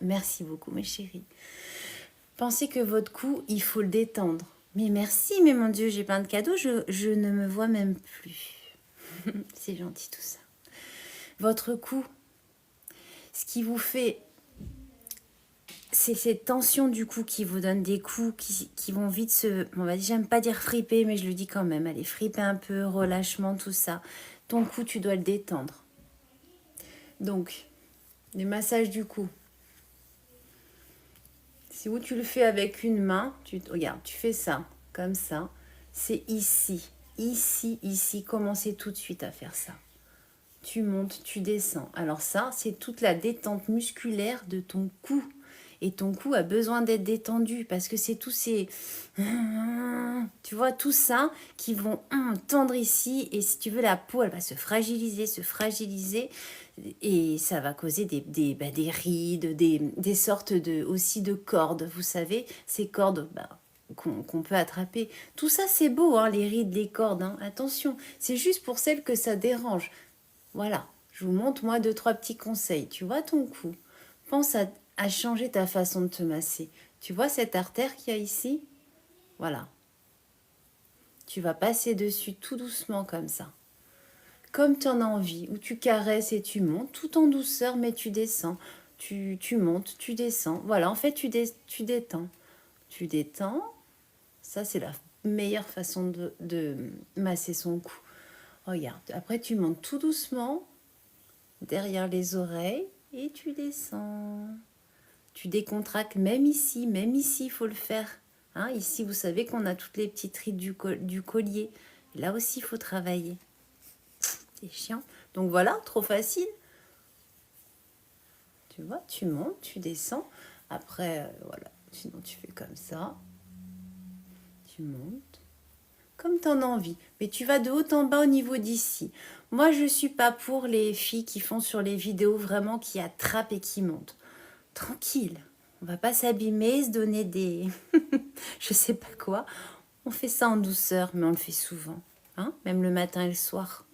Merci beaucoup, mes chéris. Pensez que votre cou, il faut le détendre. Mais merci, mais mon Dieu, j'ai plein de cadeaux, je ne me vois même plus. C'est gentil tout ça. Votre cou, ce qui vous fait... C'est cette tension du cou qui vous donne des coups qui vont vite se... On va dire, j'aime pas dire friper, mais je le dis quand même. Allez, friper un peu, relâchement, tout ça. Ton cou, tu dois le détendre. Donc, les massages du cou. Si où tu le fais avec une main, regarde, tu fais ça, comme ça. C'est ici, ici, ici. Commencez tout de suite à faire ça. Tu montes, tu descends. Alors ça, c'est toute la détente musculaire de ton cou. Et ton cou a besoin d'être détendu parce que c'est tous ces... Tu vois, tout ça qui vont tendre ici. Et si tu veux, la peau, elle va se fragiliser. Et ça va causer des rides, des sortes aussi de cordes. Vous savez, ces cordes qu'on peut attraper. Tout ça, c'est beau, hein, les rides, les cordes. Hein. Attention, c'est juste pour celles que ça dérange. Voilà, je vous montre moi 2-3 petits conseils. Tu vois ton cou. Pense à changer ta façon de te masser. Tu vois cette artère qu'il y a ici? Voilà. Tu vas passer dessus tout doucement comme ça. Comme tu en as envie, où tu caresses et tu montes, tout en douceur, mais tu descends. Tu montes, tu descends. Voilà, en fait, tu détends. Tu détends. Ça, c'est la meilleure façon de masser son cou. Regarde, après, tu montes tout doucement derrière les oreilles et tu descends. Tu décontractes même ici, il faut le faire. Hein, ici, vous savez qu'on a toutes les petites rides du collier. Là aussi, il faut travailler. C'est chiant. Donc voilà, trop facile. Tu vois, tu montes, tu descends. Après, voilà, sinon tu fais comme ça. Tu montes. Comme tu en as envie. Mais tu vas de haut en bas au niveau d'ici. Moi, je ne suis pas pour les filles qui font sur les vidéos vraiment qui attrapent et qui montent. Tranquille. On va pas s'abîmer, se donner des... je sais pas quoi. On fait ça en douceur, mais on le fait souvent. Hein, même le matin et le soir.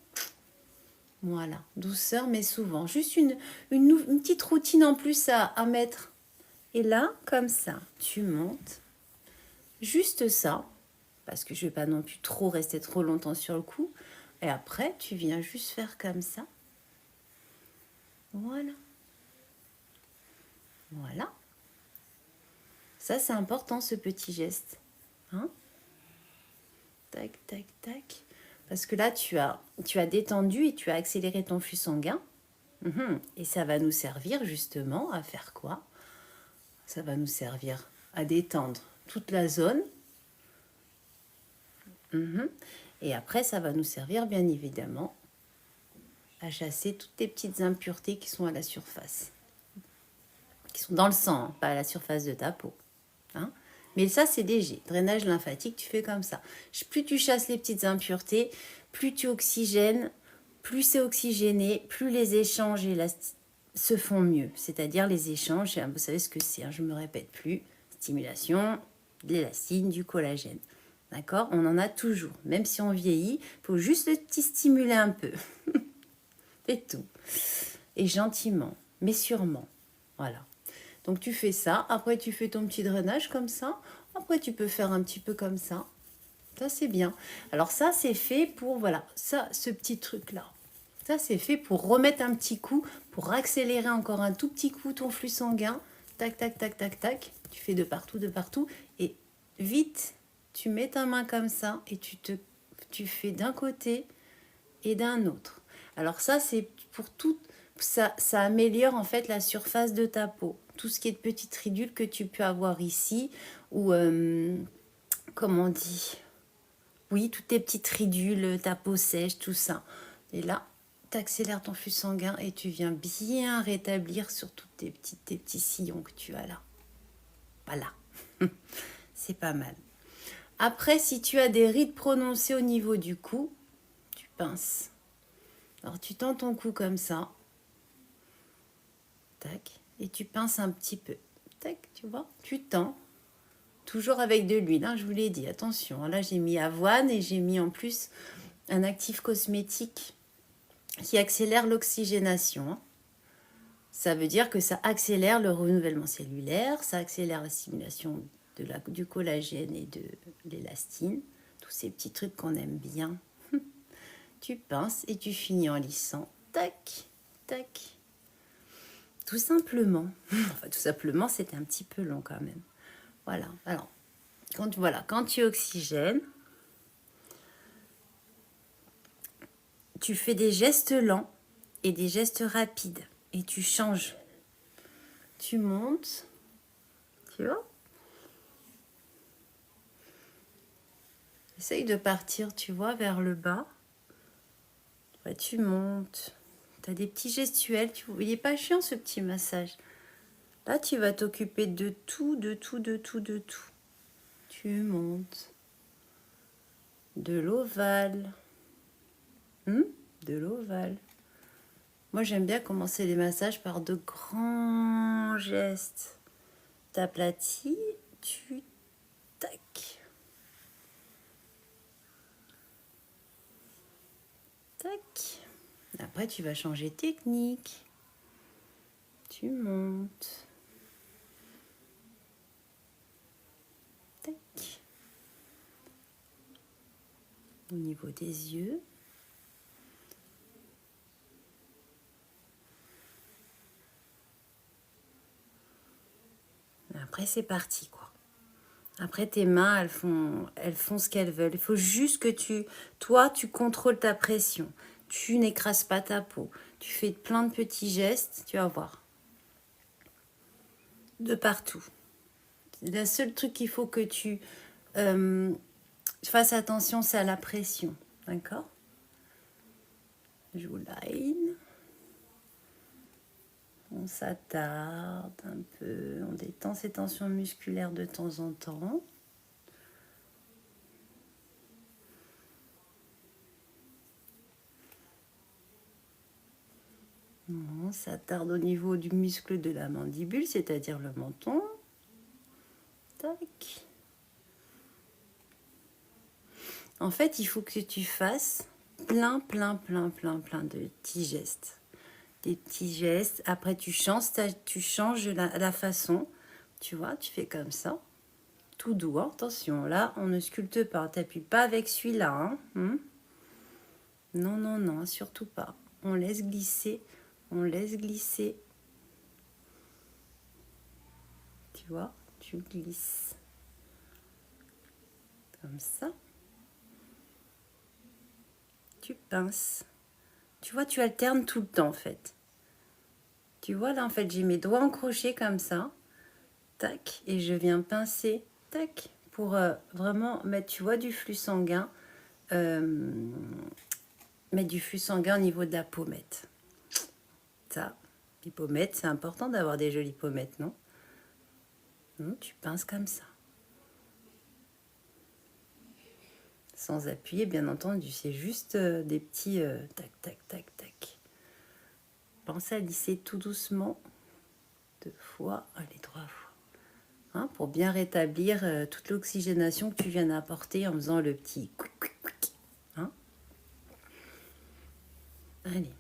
Voilà, douceur, mais souvent. Juste une petite routine en plus à mettre. Et là, comme ça, tu montes. Juste ça, parce que je ne vais pas non plus rester trop longtemps sur le cou. Et après, tu viens juste faire comme ça. Voilà. Voilà. Ça, c'est important, ce petit geste. Hein? Tac, tac, tac. Parce que là, tu as détendu et tu as accéléré ton flux sanguin. Et ça va nous servir justement à faire quoi? Ça va nous servir à détendre toute la zone. Et après, ça va nous servir bien évidemment à chasser toutes les petites impuretés qui sont à la surface. Qui sont dans le sang, hein, pas à la surface de ta peau. Hein? Mais ça, c'est léger. Drainage lymphatique, tu fais comme ça. Plus tu chasses les petites impuretés, plus tu oxygènes, plus c'est oxygéné, plus les échanges se font mieux. C'est-à-dire les échanges, vous savez ce que c'est, hein, je ne me répète plus. Stimulation, de l'élastine, du collagène. D'accord? On en a toujours. Même si on vieillit, il faut juste le petit stimuler un peu. C'est tout. Et gentiment, mais sûrement. Voilà. Donc tu fais ça, après tu fais ton petit drainage comme ça, après tu peux faire un petit peu comme ça. Ça c'est bien. Alors ça c'est fait pour, voilà, ça, ce petit truc là. Ça c'est fait pour remettre un petit coup, pour accélérer encore un tout petit coup ton flux sanguin. Tac, tac, tac, tac, tac. Tu fais de partout. Et vite, tu mets ta main comme ça et tu fais d'un côté et d'un autre. Alors ça c'est pour tout, ça améliore en fait la surface de ta peau. Tout ce qui est de petites ridules que tu peux avoir ici, ou comment on dit, oui, toutes tes petites ridules, ta peau sèche, tout ça. Et là, tu accélères ton flux sanguin et tu viens bien rétablir sur tous tes petits sillons que tu as là. Voilà, c'est pas mal. Après, si tu as des rides prononcées au niveau du cou, tu pinces. Alors, tu tends ton cou comme ça. Tac. Et tu pinces un petit peu. Tac, tu vois, tu tends. Toujours avec de l'huile, hein, je vous l'ai dit, attention. Là, j'ai mis avoine et j'ai mis en plus un actif cosmétique qui accélère l'oxygénation. Ça veut dire que ça accélère le renouvellement cellulaire, ça accélère la stimulation du collagène et de l'élastine, tous ces petits trucs qu'on aime bien. Tu pinces et tu finis en lissant. Tac, tac. Tout simplement. Enfin, tout simplement, c'était un petit peu long quand même. Voilà. Alors, quand tu oxygènes, tu fais des gestes lents et des gestes rapides. Et tu changes. Tu montes. Tu vois? Essaye de partir, tu vois, vers le bas. Ouais, tu montes. Tu as des petits gestuels. Il n'est pas chiant ce petit massage. Là, tu vas t'occuper de tout, de tout, de tout, de tout. Tu montes. De l'ovale. De l'ovale. Moi, j'aime bien commencer les massages par de grands gestes. T'aplatis, tu tac. Tac. Après, tu vas changer de technique. Tu montes. Tac. Au niveau des yeux. Après, c'est parti, quoi. Après, tes mains, elles font ce qu'elles veulent. Il faut juste que tu contrôles ta pression. Tu n'écrases pas ta peau. Tu fais plein de petits gestes, tu vas voir. De partout. Le seul truc qu'il faut que tu fasses attention, c'est à la pression. D'accord? Joue line. On s'attarde un peu. On détend ses tensions musculaires de temps en temps. On s'attarde au niveau du muscle de la mandibule, c'est-à-dire le menton. Tac. En fait, il faut que tu fasses plein de petits gestes. Des petits gestes. Après, tu changes la façon. Tu vois, tu fais comme ça. Tout doux. Hein. Attention, là, on ne sculpte pas. T'appuies pas avec celui-là. Hein. Non, non, non, surtout pas. On laisse glisser. On laisse glisser. Tu vois, tu glisses. Comme ça. Tu pinces. Tu vois, tu alternes tout le temps, en fait. Tu vois, là, en fait, j'ai mes doigts en crochet comme ça. Tac. Et je viens pincer. Tac. Pour vraiment mettre, tu vois, du flux sanguin. Mettre du flux sanguin au niveau de la pommette. Ça. Les pommettes, c'est important d'avoir des jolies pommettes, non? Tu pinces comme ça. Sans appuyer, bien entendu. C'est juste des petits tac, tac, tac, tac. Pensez à lisser tout doucement. 2 fois, allez, 3 fois. Hein, pour bien rétablir toute l'oxygénation que tu viens d'apporter en faisant le petit quick, quick, quick. Hein? Allez.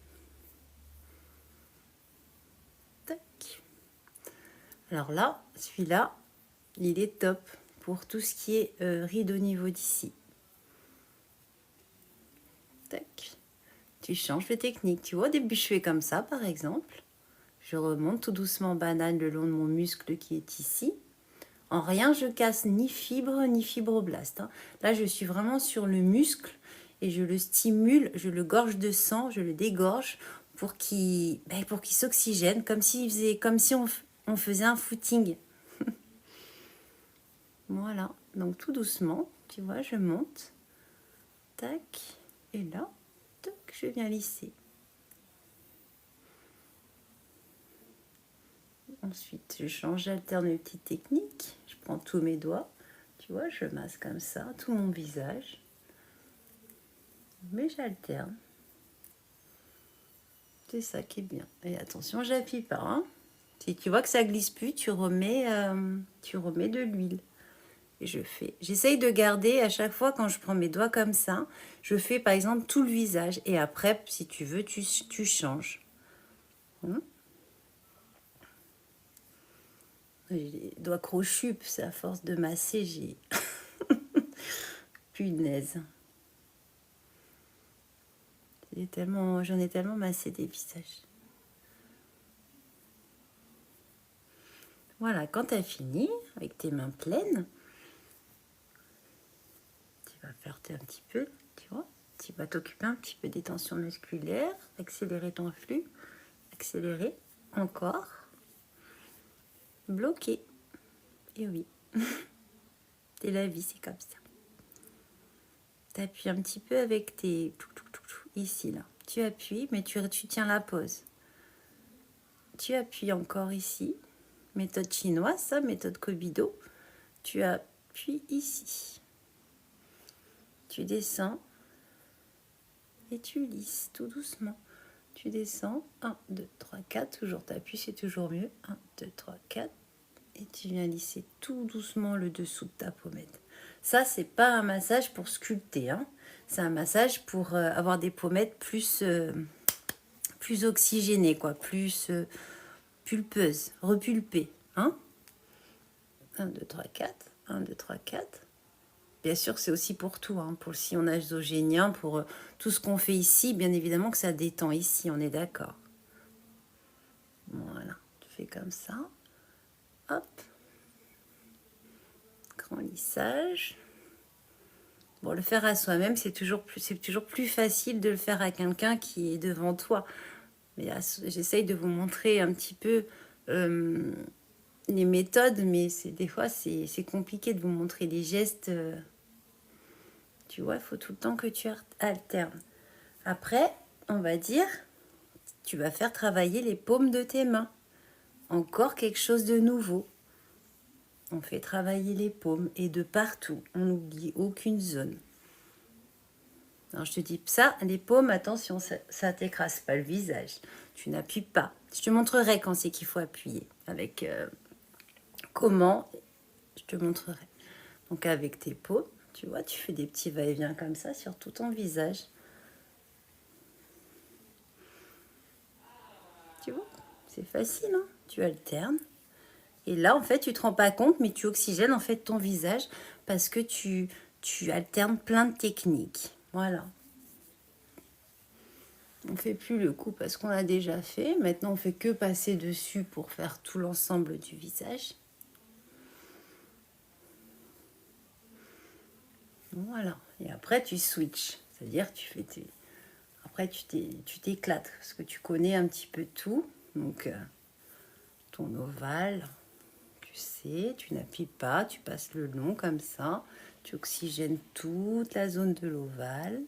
Tac. Alors là, celui-là, il est top pour tout ce qui est ride au niveau d'ici. Tac. Tu changes de technique. Tu vois, au début, je fais comme ça, par exemple. Je remonte tout doucement banane le long de mon muscle qui est ici. En rien, je casse ni fibre ni fibroblast. Hein. Là, je suis vraiment sur le muscle et je le stimule, je le gorge de sang, je le dégorge pour qu'il s'oxygène, comme si on faisait un footing. Voilà, donc tout doucement, tu vois, je monte. Tac, et là, tac, je viens lisser. Ensuite, je change, j'alterne les petites techniques. Je prends tous mes doigts. Tu vois, je masse comme ça, tout mon visage. Mais j'alterne. C'est ça qui est bien. Et attention, j'appuie pas. Hein. Si tu vois que ça glisse plus, tu remets de l'huile. Et j'essaye de garder à chaque fois quand je prends mes doigts comme ça, je fais par exemple tout le visage. Et après, si tu veux, tu changes. J'ai les doigts crochus, c'est à force de masser, j'ai... Punaise. J'en ai tellement massé des visages. Voilà, quand tu as fini, avec tes mains pleines, tu vas faire un petit peu, tu vois, tu vas t'occuper un petit peu des tensions musculaires, accélérer ton flux, accélérer, encore, bloquer. Et oui, c'est la vie, c'est comme ça. Tu appuies un petit peu avec tes... Ici, là. Tu appuies, mais tu tiens la pause. Tu appuies encore ici. Méthode chinoise, ça, méthode Kobido. Tu appuies ici. Tu descends. Et tu lisses tout doucement. Tu descends. 1, 2, 3, 4. Toujours tu appuies, c'est toujours mieux. 1, 2, 3, 4. Et tu viens lisser tout doucement le dessous de ta pommette. Ça, c'est pas un massage pour sculpter, hein. C'est un massage pour avoir des pommettes plus oxygénées, quoi, plus pulpeuses, repulpées, hein. 1, 2, 3, 4. 1, 2, 3, 4. Bien sûr, c'est aussi pour tout, hein, pour le sillonnage zogénien, pour tout ce qu'on fait ici. Bien évidemment que ça détend ici, on est d'accord. Voilà, tu fais comme ça. Hop. Grand lissage. Bon, le faire à soi-même, c'est toujours plus facile de le faire à quelqu'un qui est devant toi. Mais j'essaye de vous montrer un petit peu les méthodes, mais des fois, c'est compliqué de vous montrer des gestes. Tu vois, il faut tout le temps que tu alternes. Après, on va dire, tu vas faire travailler les paumes de tes mains. Encore quelque chose de nouveau. On fait travailler les paumes et de partout. On n'oublie aucune zone. Alors je te dis ça, les paumes, attention, ça t'écrase pas le visage. Tu n'appuies pas. Je te montrerai quand c'est qu'il faut appuyer. Avec comment, je te montrerai. Donc avec tes paumes, tu vois, tu fais des petits va-et-vient comme ça sur tout ton visage. Tu vois, c'est facile, hein. Tu alternes. Et là, en fait, tu te rends pas compte, mais tu oxygènes en fait ton visage parce que tu alternes plein de techniques. Voilà. On ne fait plus le coup parce qu'on l'a déjà fait. Maintenant, on fait que passer dessus pour faire tout l'ensemble du visage. Voilà. Et après, tu switches. C'est-à-dire, tu fais après, tu t'éclates parce que tu connais un petit peu tout. Donc, ton ovale, tu sais, tu n'appuies pas, tu passes le long comme ça. Tu oxygènes toute la zone de l'ovale.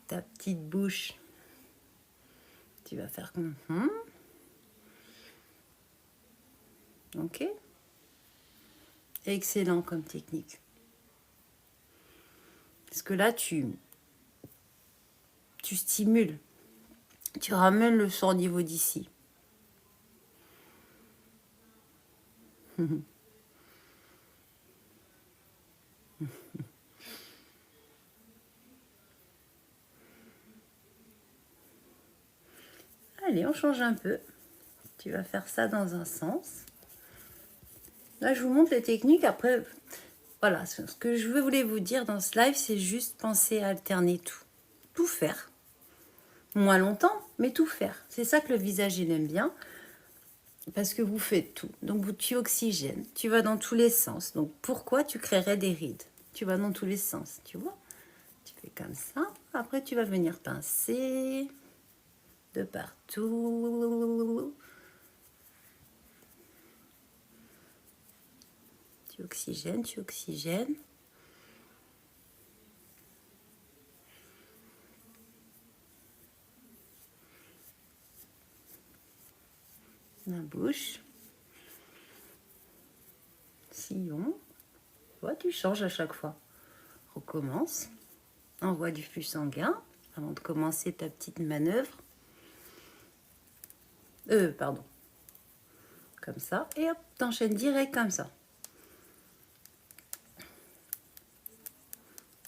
Ta petite bouche, tu vas faire comme ok. Excellent comme technique. Parce que là, tu stimules. Tu ramènes le sang au niveau d'ici. Allez, on change un peu. Tu vas faire ça dans un sens. Là, je vous montre les techniques. Après, voilà, ce que je voulais vous dire dans ce live, c'est juste penser à alterner tout. Tout faire. Moins longtemps, mais tout faire. C'est ça que le visage, il aime bien. Parce que vous faites tout. Donc, tu oxygènes. Tu vas dans tous les sens. Donc, pourquoi tu créerais des rides? Tu vas dans tous les sens, tu vois? Tu fais comme ça. Après, tu vas venir pincer de partout. Tu oxygènes, tu oxygènes. La bouche. Sillon. Tu vois, tu changes à chaque fois. Recommence. Envoie du flux sanguin avant de commencer ta petite manœuvre. Pardon. Comme ça. Et hop, t'enchaînes direct comme ça.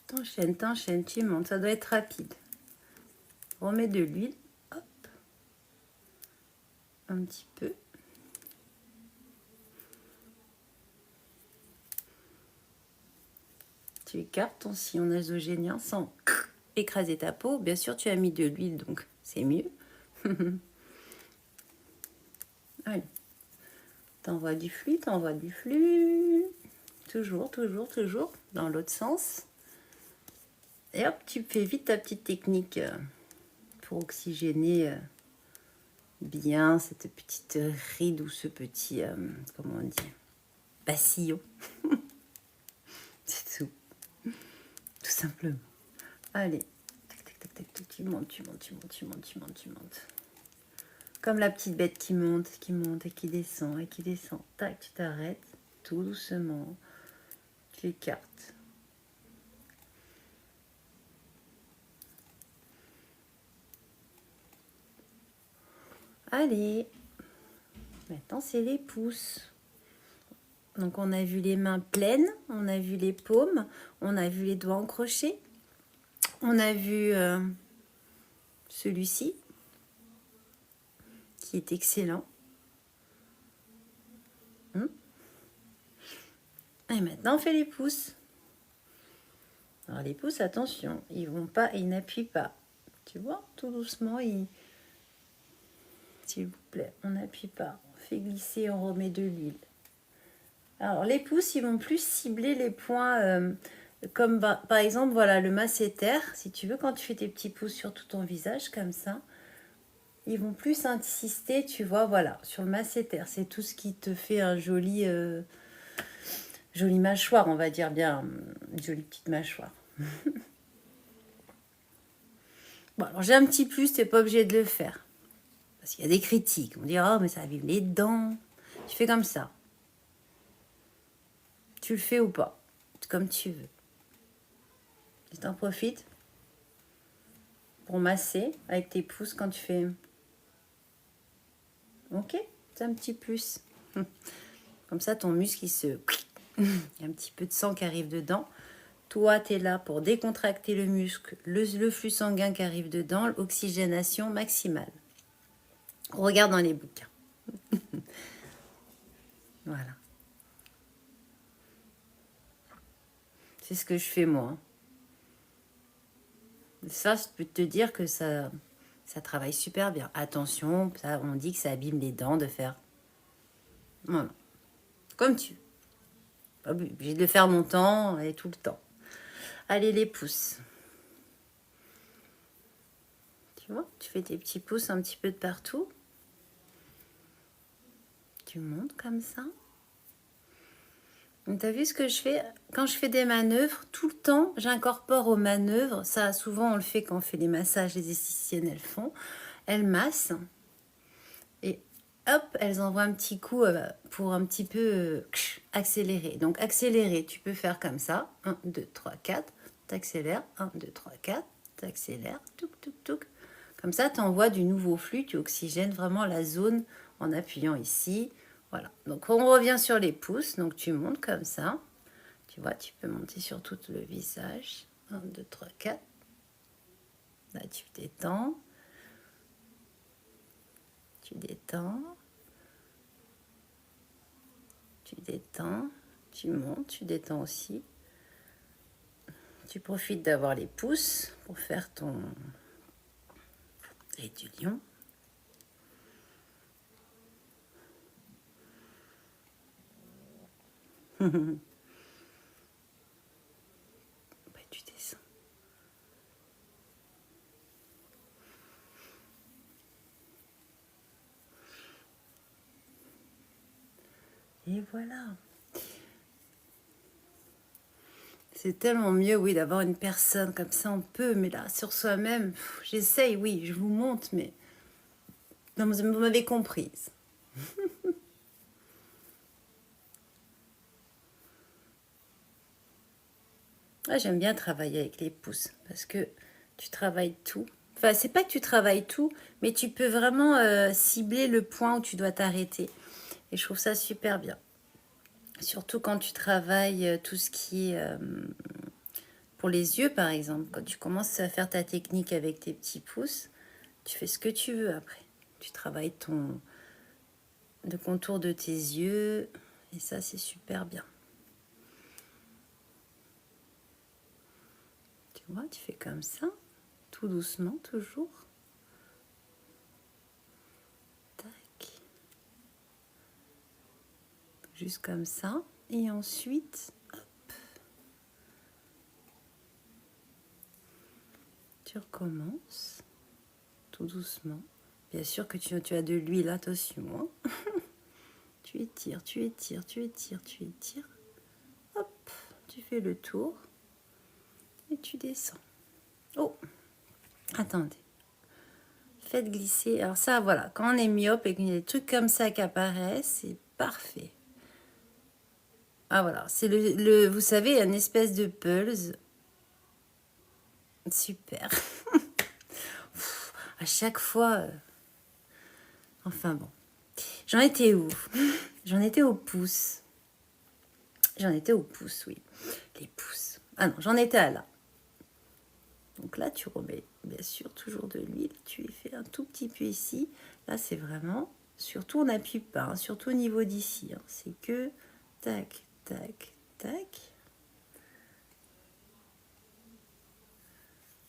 T'enchaînes, tu montes. Ça doit être rapide. Remets de l'huile. Hop. Un petit peu. Tu écartes ton sillon nasogénien sans écraser ta peau. Bien sûr, tu as mis de l'huile, donc c'est mieux. Allez. T'envoies du flux, t'envoies du flux. Toujours, toujours, toujours dans l'autre sens. Et hop, tu fais vite ta petite technique pour oxygéner bien cette petite ride ou ce petit, comment on dit, bastillon. C'est tout. Tout simplement. Allez. Tac, tac, tac, tac, tac. Tu montes, tu montes, tu montes, tu montes, tu montes, tu montes. Comme la petite bête qui monte et qui descend et qui descend. Tac, tu t'arrêtes tout doucement. Tu écartes. Allez. Maintenant, c'est les pouces. Donc, on a vu les mains pleines, on a vu les paumes, on a vu les doigts en crochet. On a vu celui-ci, qui est excellent. Et maintenant, on fait les pouces. Alors, les pouces, attention, ils n'appuient pas. Tu vois, tout doucement, s'il vous plaît, on n'appuie pas. On fait glisser, on remet de l'huile. Alors, les pouces, ils vont plus cibler les points, comme par exemple, voilà, le masséter. Si tu veux, quand tu fais tes petits pouces sur tout ton visage, comme ça, ils vont plus insister, tu vois, voilà, sur le masséter. C'est tout ce qui te fait un joli, jolie mâchoire, on va dire bien, une jolie petite mâchoire. Bon, alors j'ai un petit plus, tu n'es pas obligé de le faire. Parce qu'il y a des critiques. On dit, oh, mais ça abîme les dents. Tu fais comme ça. Tu le fais ou pas. C'est comme tu veux. Tu t'en profites pour masser avec tes pouces quand tu fais. Ok, c'est un petit plus. Comme ça, ton muscle, il se... Il y a un petit peu de sang qui arrive dedans. Toi, tu es là pour décontracter le muscle, le flux sanguin qui arrive dedans, l'oxygénation maximale. Regarde dans les bouquins. Voilà. C'est ce que je fais moi. Ça, je peux te dire que ça travaille super bien. Attention, ça, on dit que ça abîme les dents de faire. Voilà. Comme tu veux. Pas obligé de le faire longtemps et tout le temps. Allez, les pouces. Tu vois, tu fais tes petits pouces un petit peu de partout. Tu montes comme ça. Donc, tu as vu ce que je fais? Quand je fais des manœuvres, tout le temps, j'incorpore aux manœuvres. Ça, souvent, on le fait quand on fait des massages, les esthéticiennes, elles font. Elles massent. Et hop, elles envoient un petit coup pour un petit peu accélérer. Donc, accélérer, tu peux faire comme ça. 1, 2, 3, 4. T'accélères. 1, 2, 3, 4. T'accélères. Touc, touc, touc. Comme ça, tu envoies du nouveau flux. Tu oxygènes vraiment la zone en appuyant ici. Voilà. Donc, on revient sur les pouces. Donc, tu montes comme ça. Tu vois, tu peux monter sur tout le visage. 1, 2, 3, 4. Là, tu détends. Tu détends. Tu détends. Tu montes. Tu détends aussi. Tu profites d'avoir les pouces pour faire ton et du lion. Tu descends. Et voilà. C'est tellement mieux, oui, d'avoir une personne comme ça, on peut, mais là, sur soi-même, j'essaye, oui, je vous montre, mais non, vous m'avez comprise. J'aime bien travailler avec les pouces, parce que tu travailles tout. Enfin, c'est pas que tu travailles tout, mais tu peux vraiment cibler le point où tu dois t'arrêter. Et je trouve ça super bien. Surtout quand tu travailles tout ce qui est... pour les yeux, par exemple, quand tu commences à faire ta technique avec tes petits pouces, tu fais ce que tu veux après. Tu travailles le contour de tes yeux, et ça, c'est super bien. vois, tu fais comme ça, tout doucement, toujours. Tac. Juste comme ça. Et ensuite, hop. Tu recommences, tout doucement. Bien sûr que tu as de l'huile, attention. Hein. Tu étires, tu étires, tu étires, tu étires. Hop, tu fais le tour. Et tu descends. Oh, attendez. Faites glisser. Alors ça, voilà, quand on est myope et qu'il y a des trucs comme ça qui apparaissent, c'est parfait. Ah voilà, c'est vous savez, une espèce de pulse. Super. À chaque fois... Enfin bon. J'en étais où? J'en étais au pouce. J'en étais au pouce, oui. Les pouces. Ah non, j'en étais à là. Donc là, tu remets, bien sûr, toujours de l'huile. Tu y fais un tout petit peu ici. Là, c'est vraiment... Surtout, on n'appuie pas. Hein, surtout au niveau d'ici. Hein, c'est que... Tac, tac, tac.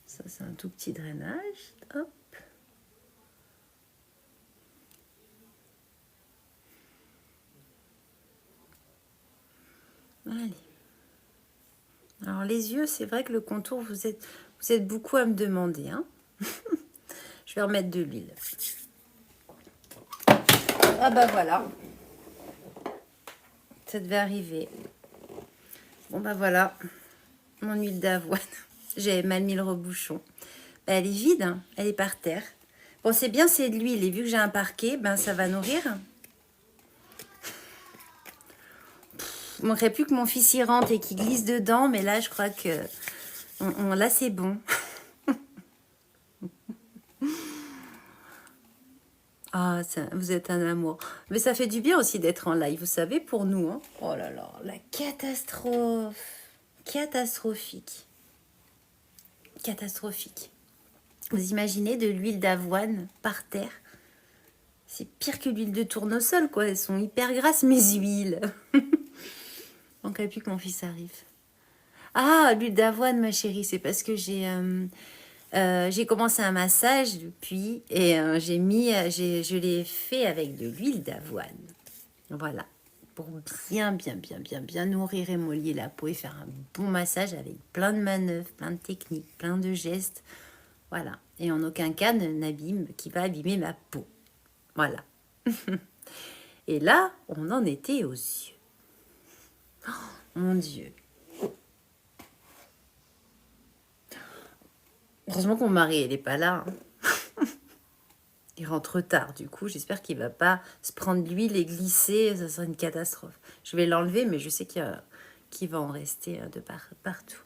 Ça, c'est un tout petit drainage. Hop. Allez. Alors, les yeux, c'est vrai que le contour, vous êtes beaucoup à me demander. Hein. Je vais remettre de l'huile. Ah bah voilà. Ça devait arriver. Bon bah voilà. Mon huile d'avoine. J'avais mal mis le rebouchon. Ben, elle est vide, hein. Elle est par terre. Bon, c'est bien, c'est de l'huile. Et vu que j'ai un parquet, ben ça va nourrir. Il ne manquerait plus que mon fils y rentre et qu'il glisse dedans. Mais là, je crois que... là, c'est bon. Ah, vous êtes un amour. Mais ça fait du bien aussi d'être en live, vous savez, pour nous. Hein. Oh là là, la catastrophe. Catastrophique. Catastrophique. Vous imaginez de l'huile d'avoine par terre? C'est pire que l'huile de tournesol, quoi. Elles sont hyper grasses, mes huiles. Donc, il n'y a plus que mon fils arrive. Ah, l'huile d'avoine, ma chérie, c'est parce que j'ai commencé un massage depuis et je l'ai fait avec de l'huile d'avoine. Voilà. Pour bien nourrir et mollir la peau et faire un bon massage avec plein de manœuvres, plein de techniques, plein de gestes. Voilà. Et en aucun cas qui va abîmer ma peau. Voilà. Et là, on en était aux yeux. Oh, mon Dieu. Heureusement que mon mari, il n'est pas là. Hein. Il rentre tard, du coup. J'espère qu'il ne va pas se prendre l'huile et glisser. Ça serait une catastrophe. Je vais l'enlever, mais je sais qu'il va en rester de partout.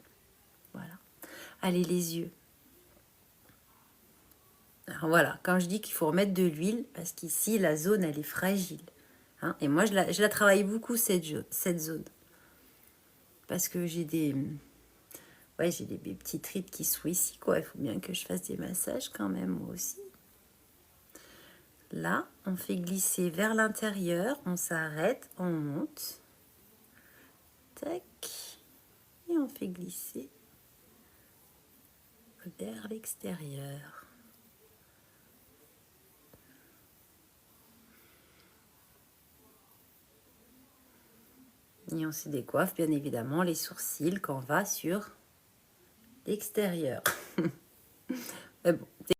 Voilà. Allez, les yeux. Alors voilà, quand je dis qu'il faut remettre de l'huile, parce qu'ici, la zone, elle est fragile. Hein, et moi, je la travaille beaucoup, cette zone. Parce que j'ai des petites rides qui sont ici, quoi. Il faut bien que je fasse des massages quand même, moi aussi. Là, on fait glisser vers l'intérieur, on s'arrête, on monte. Tac. Et on fait glisser vers l'extérieur. Et on se décoiffe, bien évidemment, les sourcils quand on va sur l'extérieur. Mais bon,